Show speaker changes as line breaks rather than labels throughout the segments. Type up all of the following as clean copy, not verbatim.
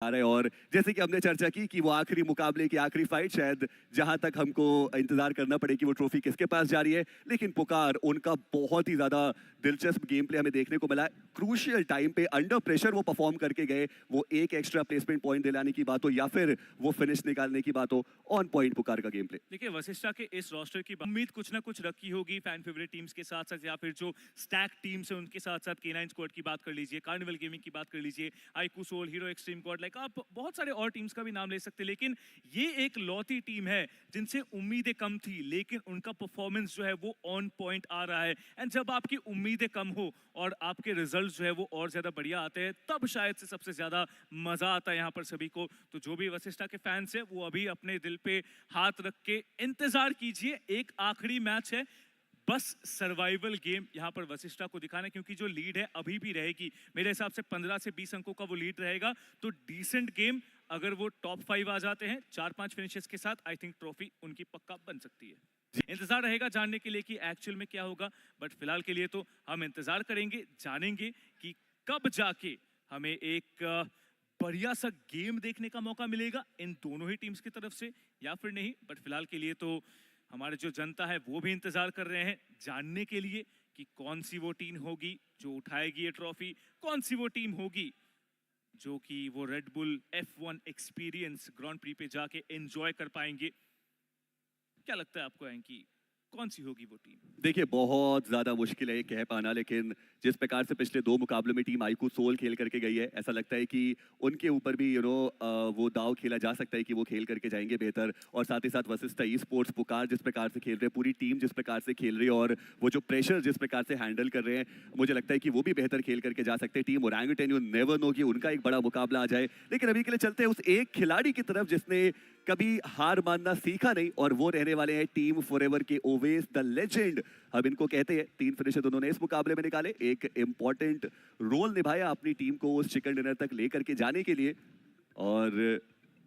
आ रहे और जैसे कि हमने चर्चा की कि वो आखिरी मुकाबले की आखिरी फाइट शायद जहां तक हमको इंतजार करना पड़े कि वो ट्रॉफी किसके पास जा रही है, लेकिन पुकार उनका बहुत ही ज्यादा दिलचस्प गेम प्ले हमें देखने को मिला। क्रूशियल टाइम पे अंडर प्रेशर वो परफॉर्म करके गए, वो एक एक्स्ट्रा प्लेसमेंट पॉइंट दिलाने की बात हो या फिर वो फिनिश निकालने की बात हो, ऑन पॉइंट पुकार का गेम प्ले।
देखिए वशिष्ठा के इस रोस्टर की उम्मीद कुछ ना कुछ रखी होगी फैन फेवरेट टीम्स के साथ साथ, या फिर जो स्टैक टीम्स है उनके साथ साथ K9 स्क्वाड की बात कर लीजिए, कार्निवल गेमिंग की बात कर लीजिए, IQ soul, hero extreme god, like आप बहुत सारे और टीम्स का भी नाम ले सकते हैं। लेकिन ये एक लौती टीम है जिनसे उम्मीदें कम थी, लेकिन उनका परफॉर्मेंस जो है वो ऑन पॉइंट आ रहा है। एंड जब आपकी उम्मीदें कम हो और आपके रिजल्ट जो है वो और ज्यादा बढ़िया आते हैं, तब शायद से सबसे ज्यादा मजा आता है यहाँ पर सभी को। तो जो भी वशिष्ठा के फैंस है वो अभी अपने दिल पे हाथ रख के इंतजार कीजिए, एक आखिरी मैच है, बस सर्वाइवल गेम यहाँ पर वशिष्ठा को दिखाना है, क्योंकि जो लीड है अभी भी रहेगी मेरे हिसाब से 15 से 20 अंकों का वो लीड रहेगा। तो डिसेंट गेम, अगर वो टॉप 5 आ जाते हैं 4-5 फिनिशेस के साथ, आई थिंक ट्रॉफी उनकी पक्का बन सकती है। इंतजार रहेगा जानने के लिए कि एक्चुअल में क्या होगा, बट फिलहाल के लिए तो हम इंतजार करेंगे, जानेंगे कि कब जाके हमें एक बढ़िया सा गेम देखने का मौका मिलेगा इन दोनों ही टीम्स की तरफ से या फिर नहीं। बट फिलहाल के लिए तो हमारे जो जनता है वो भी इंतजार कर रहे हैं जानने के लिए कि कौन सी वो टीम होगी जो उठाएगी ये ट्रॉफी, कौन सी वो टीम होगी जो कि वो red bull F1 experience grand pre पे जाके एंजॉय कर पाएंगे। क्या लगता है आपको एंकी, कौन सी होगी वो टीम?
देखिए बहुत ज्यादा मुश्किल है ये कह पाना, लेकिन जिस प्रकार से पिछले 2 मुकाबलों में टीम आईकू सोल खेल करके गई है, ऐसा लगता है कि उनके ऊपर भी वो दाव खेला जा सकता है कि वो खेल करके जाएंगे बेहतर। और साथ ही साथ वशिष्ठा ई स्पोर्ट्स पुकार जिस प्रकार से खेल रहे हैं, पूरी टीम जिस प्रकार से खेल रही है और वो जो प्रेशर जिस प्रकार से हैंडल कर रहे हैं, मुझे लगता है कि वो भी बेहतर खेल करके जा सकते हैं। Team orangutan, you never know कि उनका एक बड़ा मुकाबला आ जाए। लेकिन अभी के लिए चलते हैं उस एक खिलाड़ी की तरफ जिसने कभी हार मानना सीखा नहीं, और वो रहने वाले हैं टीम फॉरएवर के ओवेस द लेजेंड, हम इनको कहते हैं। 3 फिनिशर उन्होंने इस मुकाबले में निकाले, एक इंपॉर्टेंट रोल निभाया अपनी टीम को उस चिकन डिनर तक लेकर के जाने के लिए। और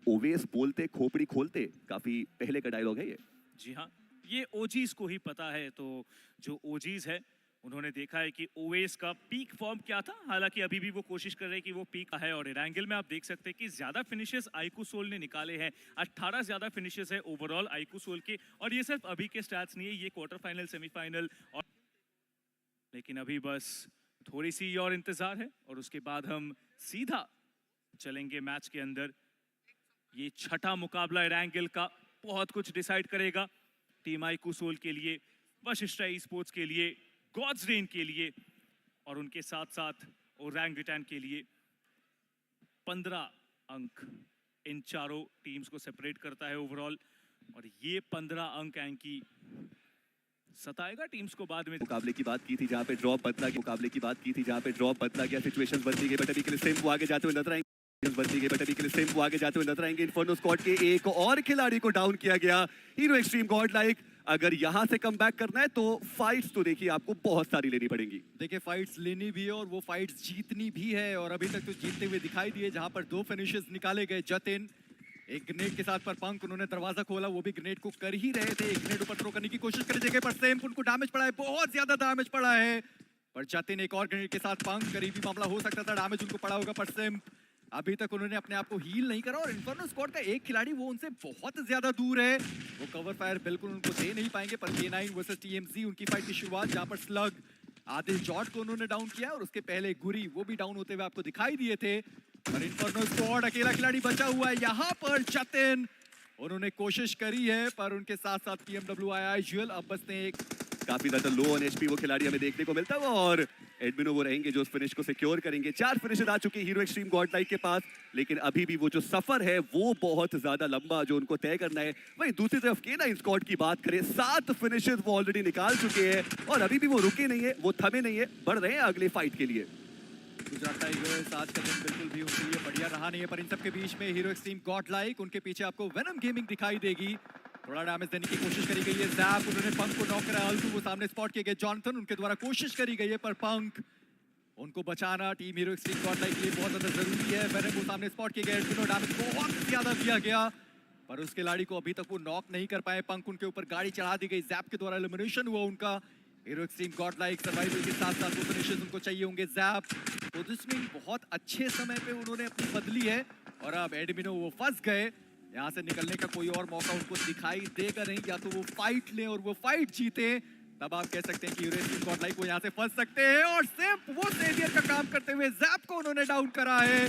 ओवेस बोलते खोपड़ी खोलते, काफी पहले का डायलॉग है ये।
जी हाँ, ये ओजीज को ही पता है। तो जो ओजीज है उन्होंने देखा है कि ओवेस का पीक फॉर्म क्या था, हालांकि अभी भी वो कोशिश कर रहे हैं कि वो पीक है। और एंगल में आप देख सकते हैं कि ज्यादा फिनिशेस आईकू सोल ने निकाले हैं, 18 ज्यादा फिनिशेस है ओवरऑल आईकू सोल के। और ये सिर्फ अभी के स्टैट्स नहीं है, ये क्वार्टर फाइनल, सेमीफाइनल और, लेकिन अभी बस थोड़ी सी और इंतजार है और उसके बाद हम सीधा चलेंगे मैच के अंदर। ये छठा मुकाबला एंगल का बहुत कुछ डिसाइड करेगा, टीम आईकू सोल के लिए, वशिष्ठा ई स्पोर्ट्स के लिए, गॉड्स रेन के लिए और उनके साथ साथ ओरंगुटैन के लिए। 15 अंक इन चारों टीम्स को सेपरेट करता है ओवरऑल, और ये 15 अंक एंकी सताएगा टीम्स को बाद में।
मुकाबले की बात की थी जहां पे ड्रॉप बदला, मुकाबले की बात की थी जहां पे ड्रॉप बदला गया, सिचुएशंस बदली गई, बट अभी के लिए सेम वो आगे जाते हुए नजर आएंगे, बदली गई, बट अभी के लिए सेम वो आगे जाते हुए नजर आएंगे। इन्फर्नो स्क्वाड के एक और खिलाड़ी को डाउन किया गया, हीरो एक्सट्रीम गॉड लाइक। अगर यहां से कम बैक करना है तो फाइट्स तो देखिए आपको बहुत सारी लेनी पड़ेंगी।
देखिए फाइट्स लेनी भी है और वो फाइट्स जीतनी भी है, और अभी तक तो जीतते हुए दिखाई दिए, जहां पर 2 फिनिशेस निकाले गए। जतिन एक ग्रेनेड के साथ पर पंक, उन्होंने दरवाजा खोला, वो भी ग्रेनेड को कर ही रहे थे, एक ग्रेनेड ऊपर थ्रो करने की कोशिश करी जगह पर सेम उनको डैमेज पड़ा है, बहुत ज्यादा डैमेज पड़ा है। पर जतिन एक और ग्रेनेड के साथ पंक, करीबी मामला हो सकता था, डैमेज उनको पड़ा होगा, पर सेम अभी तक उन्होंने अपने आप को हील नहीं करा। और इन्फर्नो स्क्वाड का एक खिलाड़ी वो उनसे बहुत ज्यादा दूर है, वो कवर फायर बिल्कुल उनको दे नहीं पाएंगे। पर K9 वर्सेस TMZ उनकी फाइट की शुरुआत, जहां पर स्लग आदिल जॉर्ज को उन्होंने डाउन किया और उसके पहले गुरी वो भी डाउन होते हुए आपको दिखाई दिए थे। पर इन्फर्नो स्क्वाड अकेला खिलाड़ी बचा हुआ है यहाँ पर। जतिन उन्होंने कोशिश करी है, पर उनके साथ साथ PMW IIGL अब बचते एक
काफी ज्यादा लो ऑन एचपी वो खिलाड़ी हमें देखने को मिलता है, और एडमिनो वो रहेंगे जो उस फिनिश को सिक्योर करेंगे। 4 फिनिशर आ चुके हीरो एक्सट्रीम गॉड लाइक के पास, लेकिन अभी भी वो जो सफर है वो बहुत ज्यादा लंबा जो उनको तय करना है। वहीं दूसरी तरफ K9 स्क्वाड की बात करें, 7 फिनिशर वो ऑलरेडी निकाल चुके हैं और अभी भी वो रुके नहीं है, वो थमे नहीं है, बढ़ रहे हैं अगले फाइट के लिए।
गुजरात टाइगर्स आज का दिन बिल्कुल भी उनके लिए बढ़िया रहा नहीं है, पर इन सबके बीच में हीरो एक्सट्रीम गॉड लाइक, उनके पीछे आपको वेनम गेमिंग दिखाई देगी। थोड़ा डैमेज देने की कोशिश करी गई है, जैप उन्होंने पंक को नॉक करा, अल्टू वो सामने स्पॉट किए गए, जॉनथन उनके द्वारा कोशिश करी गई है, पर पंक उनको बचाना team hero extreme god like के लिए बहुत ज्यादा जरूरी है। वेनम वो सामने स्पॉट किए गए, डैमेज बहुत ज्यादा दिया गया, पर उस खिलाड़ी को अभी तक वो नॉक नहीं कर पाए। पंक उनके ऊपर गाड़ी चढ़ा दी गई, जैप के द्वारा एलिमिनेशन हुआ उनका। Hero extreme god like survival के साथ साथ वो फिनिशेस उनको चाहिए होंगे। जैप पोजिशनिंग बहुत अच्छे समय पे उन्होंने अपनी बदली है, और अब एडमिनो वो फंस गए, यहाँ से निकलने का कोई और मौका उनको दिखाई देगा नहीं, या तो वो फाइट लें और वो फाइट जीते, तब आप कह सकते हैं कि यूरेसियन गॉडलाइक वो यहाँ से फंस सकते हैं। और सिर्फ वो सेवियर का काम करते हुए जैप को उन्होंने डाउन करा है,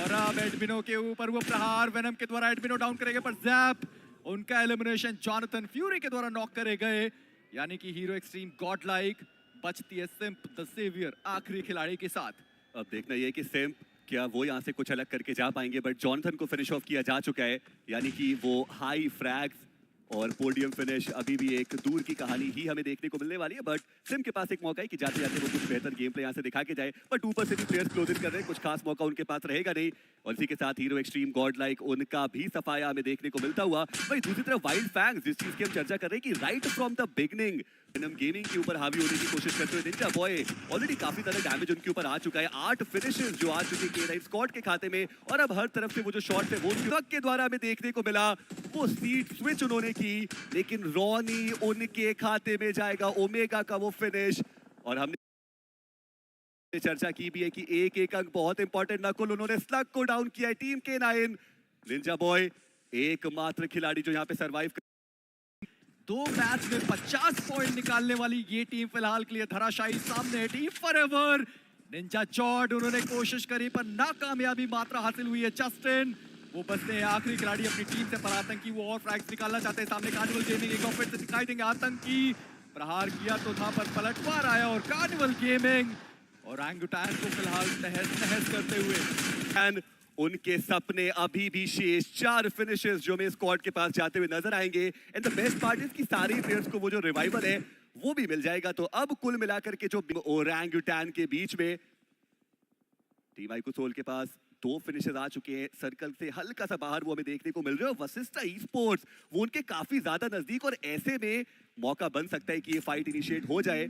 और अब एडमिनो के ऊपर वो प्रहार वेनम के द्वारा एडमिनो डाउन करेंगे, पर जैप उनका एलिमिनेशन जॉनथन फ्यूरी के द्वारा नॉक करे गए, यानी कि हीरो एक्सट्रीम गॉडलाइक बचती है सिम्प द सेवियर आखिरी खिलाड़ी के साथ।
अब देखना ये है कि सिम्प क्या वो यहाँ से कुछ अलग करके जा पाएंगे, बट जॉनथन को फिनिश ऑफ किया जा चुका है, यानी कि वो हाई फ्रैग्स और पोडियम फिनिश अभी भी एक दूर की कहानी ही हमें देखने को मिलने वाली है। बट सिम के पास एक मौका है कि जाते जाते वो कुछ बेहतर गेम प्ले यहाँ से दिखा के जाए, बट ऊपर से भी प्लेयर्स क्लोज इन कर रहे हैं, कुछ खास मौका उनके पास रहेगा नहीं। और इसी के साथ हीरो एक्सट्रीम गॉडलाइक उनका भी सफाया हमें देखने को मिलता हुआ। वही दूसरी तरफ वाइल्ड फैंग्स, जिस चीज की हम चर्चा कर रहे हैं कि right from the beginning venom gaming के ऊपर हावी होने की कोशिश करते हुए निंजा बॉय ऑलरेडी काफी ज्यादा डैमेज उनके ऊपर आ चुका है, 8 फिनिशेस जो आ चुके K9 स्क्वाड के खाते में। और अब हर तरफ से वो जो शॉट है वो ट्रक के द्वारा हमें देखने को मिला, वो सीट स्विच उन्होंने की, लेकिन रॉनी उनके खाते में जाएगा, ओमेगा का वो फिनिश। और हमने चर्चा की भी है कि एक एक अंक बहुत इंपॉर्टेंट। नकुल उन्होंने स्लग को डाउन किया है, टीम K9 निंजा बॉय एकमात्र खिलाड़ी जो यहाँ पे सर्वाइव
2 मैच में 50 पॉइंट निकालने वाली ये टीम फिलहाल के लिए धराशायी सामने है। टीम फॉरएवर निंजा जॉर्ड उन्होंने कोशिश करी पर नाकामयाबी मात्रा हासिल हुई है। जस्टिन वो बचते हैं आखिरी खिलाड़ी अपनी टीम से, पर आतंकी वो और फ्रैग्स निकालना चाहते हैं। सामने कार्निवल गेमिंग एक बार फिर से दिखाई देंगे, आतंकी प्रहार किया तो था पर पलटवार आया, और कार्निवल गेमिंग और एंगुटैन को फिलहाल तहस नहस करते हुए
उनके सपने अभी भी शेष 4 फिनिशेस जो में स्क्वाड के पास जाते हुए नजर आएंगे। And the best part is कि सारे प्लेयर्स को वो जो रिवाइवल है वो भी मिल जाएगा। तो अब कुल मिलाकर के जो ओरंगुटैन के बीच में टीम आईक्यू सोल के पास 2 फिनिशेस आ चुके हैं, सर्कल से हल्का सा बाहर वो हमें देखने को मिल रहे हैं। वशिष्ठा ई स्पोर्ट्स वो उनके काफी ज्यादा नजदीक, और ऐसे में मौका बन सकता है कि ये फाइट इनिशिएट हो जाए।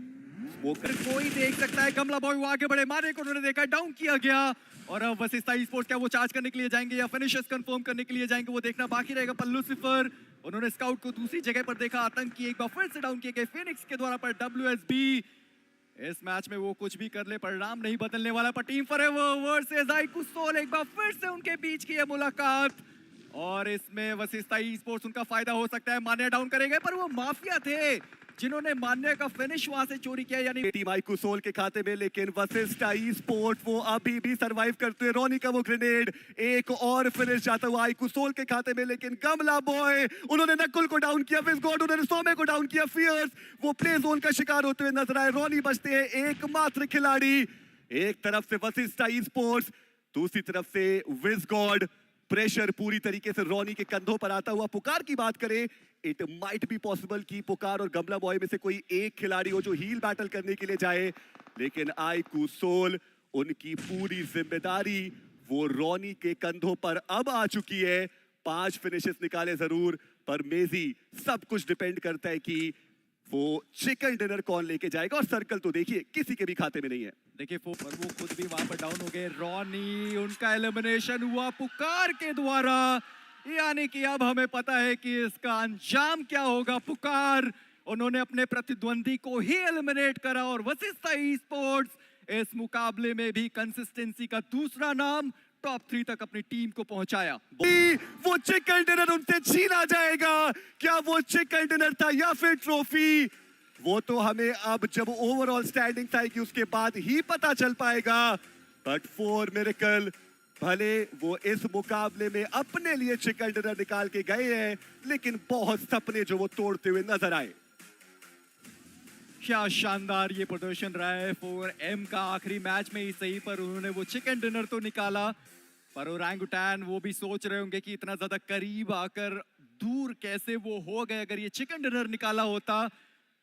स्मोकर कोई देख सकता है, गमला बॉय वो आगे बढ़े, मारे को उन्होंने देखा, डाउन किया गया। और अब वशिष्ठा ई स्पोर्ट्स क्या वो चार्ज करने के लिए जाएंगे या फिनिशर्स कंफर्म करने के लिए जाएंगे, वो देखना बाकी रहेगा। पर लूसीफर उन्होंने स्काउट को दूसरी जगह पर देखा, आतंकी एक बार फिर से डाउन किए गए फिनिक्स के द्वारा। पर WSB इस मैच में वो कुछ भी कर ले परिणाम नहीं बदलने वाला। पर team forever versus IQ soul एक बार फिर से उनके बीच की है मुलाकात, और इसमें वशिष्ठा ई स्पोर्ट्स उनका फायदा हो सकता है। मान्या डाउन करेंगे, पर वो माफिया थे जिन्होंने मान्य का फिनिश वहां से चोरी किया, यानी
टीम आईक्यू सोल के खाते में। लेकिन वशिष्ठा ई स्पोर्ट वो अभी भी सरवाइव करते हैं। रोनी का वो ग्रेनेड, एक और फिनिश जाता हुआ आईक्यू सोल के खाते में, लेकिन गमला बॉय उन्होंने नकुल को डाउन किया, विस्गॉड उन्होंने सोमे को डाउन किया। फियर्स वो प्ले जोन का शिकार होते हुए नजर आए। रोनी बचते हैं एकमात्र खिलाड़ी, एक तरफ से वशिष्ठा ई स्पोर्ट्स, दूसरी तरफ से विस्गॉड। प्रेशर पूरी तरीके से रोनी के कंधों पर आता हुआ। पुकार की बात करें, इट माइट बी पॉसिबल कि पुकार और गमला बॉय में से कोई एक खिलाड़ी हो जो हील बैटल करने के लिए जाए, लेकिन आईक्यू सोल उनकी पूरी जिम्मेदारी वो रोनी के कंधों पर अब आ चुकी है। 5 फिनिशेस निकाले जरूर, पर मेजी सब कुछ डिपेंड करता है कि वो चिकन डिनर कौन लेके जाएगा। और सर्कल तो देखिए किसी के भी खाते में नहीं है।
देखिए वो खुद भी वहां पर डाउन हो गए। रॉनी उनका एलिमिनेशन हुआ पुकार के द्वारा, यानी कि अब हमें पता है कि इसका अंजाम क्या होगा। पुकार उन्होंने अपने प्रतिद्वंदी को ही एलिमिनेट करा, और वशिष्ठा ई स्पोर्ट्स इस मुकाबले में भी कंसिस्टेंसी का दूसरा नाम टॉप 3 तक अपनी टीम को पहुंचाया।
वो चिकन डिनर उनसे छीना जाएगा, क्या वो चिकन डिनर था या फिर ट्रॉफी, वो तो हमें अब जब ओवरऑल स्टैंडिंग आएगी उसके बाद ही पता चल पाएगा। बट फॉर मिरेकल भले वो इस मुकाबले में अपने लिए चिकन डिनर निकाल के गए हैं, लेकिन बहुत सपने जो वो तोड़ते हुए नजर आए।
क्या शानदार ये प्रदर्शन रहा है 4M का। आखिरी मैच में ही सही, पर उन्होंने वो चिकन डिनर तो निकाला, पर ओरंगुटैन वो भी सोच रहे होंगे कि इतना ज्यादा करीब आकर दूर कैसे वो हो गए। अगर ये चिकन डिनर निकाला होता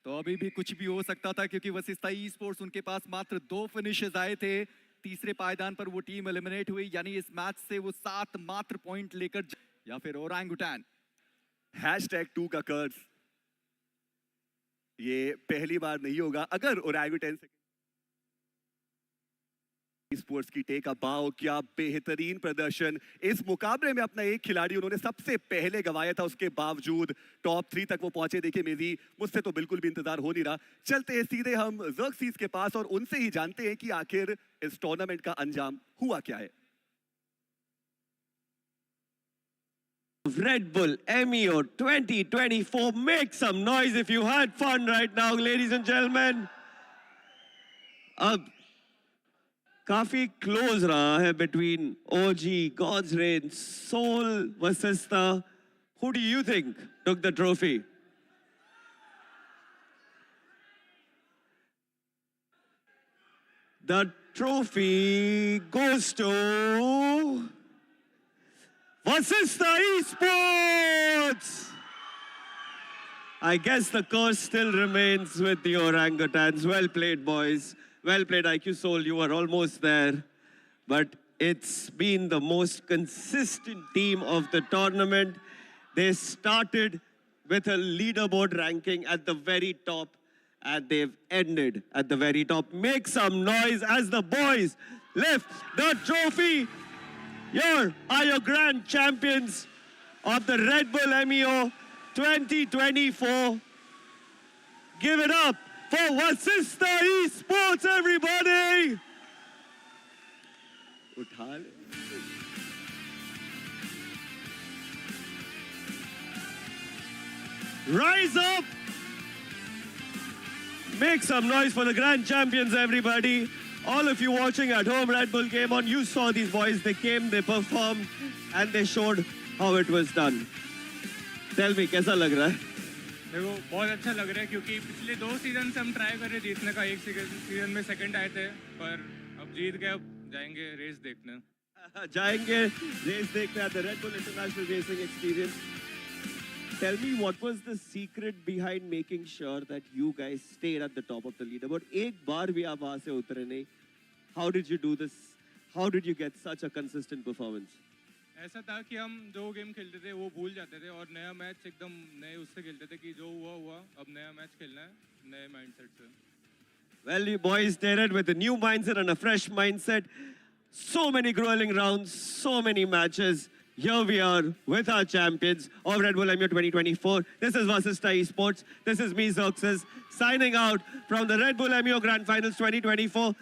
तो अभी भी कुछ भी हो सकता था, क्योंकि वशिष्ठा ई स्पोर्ट्स उनके पास मात्र 2 फिनिशेस आए थे। तीसरे पायदान पर वो टीम एलिमिनेट हुई, यानी इस मैच से वो 7 मात्र पॉइंट लेकर, या फिर ओरंगुटैन
#2 का कर्ज ये पहली बार नहीं होगा अगर ओरंगुटैन से स्पोर्ट्स की टेक अ बाव। क्या बेहतरीन प्रदर्शन इस मुकाबले में। अपना एक खिलाड़ी उन्होंने सबसे पहले गवाया था, उसके बावजूद टॉप 3 तक वो पहुंचे। देखिए मेरी मुझसे तो बिल्कुल भी इंतजार हो नहीं रहा। चलते हैं सीधे हम ज़र्क्सीज के पास और उनसे ही जानते हैं कि आखिर इस टूर्नामेंट का अंजाम हुआ क्या है।
Red Bull MEO 2024. Make some noise if you had fun right now, ladies and gentlemen. अब काफी क्लोज रहा है between OG, God's Reign, Soul Vasista. Who do you think took the trophy? The trophy goes to Vasista Esports! I guess the curse still remains with the orangutans. Well played, boys. Well played, IQ Soul. You were almost there. But it's been the most consistent team of the tournament. They started with a leaderboard ranking at the very top, and they've ended at the very top. Make some noise as the boys lift the trophy. Here are your grand champions of the Red Bull MEO 2024. Give it up for Vasista Esports, everybody! उठा ले। Rise up! Make some noise for the grand champions, everybody. All of you watching at home, Red Bull came on. You saw these boys. They came, they performed, and they showed how it was done. Tell me, कैसा लग रहा है?
देखो बहुत अच्छा लग रहा है क्योंकि पिछले 2 सीजन से हम ट्राई कर रहे जीतने का। एक सीजन में सेकंड आए थे, पर अब जीत गए। अब जाएंगे रेस देखने।
जाएंगे रेस देखने at the Red Bull International Racing Experience. Tell me, what was the secret behind making sure that you guys stayed at the top of the leaderboard? एक बार भी आप वहाँ से उतरे नहीं. How did you do this? How did you get such a consistent performance?
ऐसा था कि हम जो गेम खेलते थे वो भूल जाते थे और नया मैच एकदम नए उससे खेलते थे कि जो हुआ हुआ, अब नया मैच खेलना है नए माइंडसेट से।
Well, you boys did it with a new mindset and a fresh mindset. So many grueling rounds, so many matches. Here we are with our champions of Red Bull MEO 2024. This is Vasista Esports. This is me, Xerxes, signing out from the Red Bull MEO Grand Finals 2024.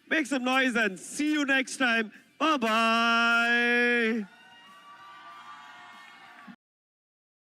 Make some noise and see you next time. Bye-bye.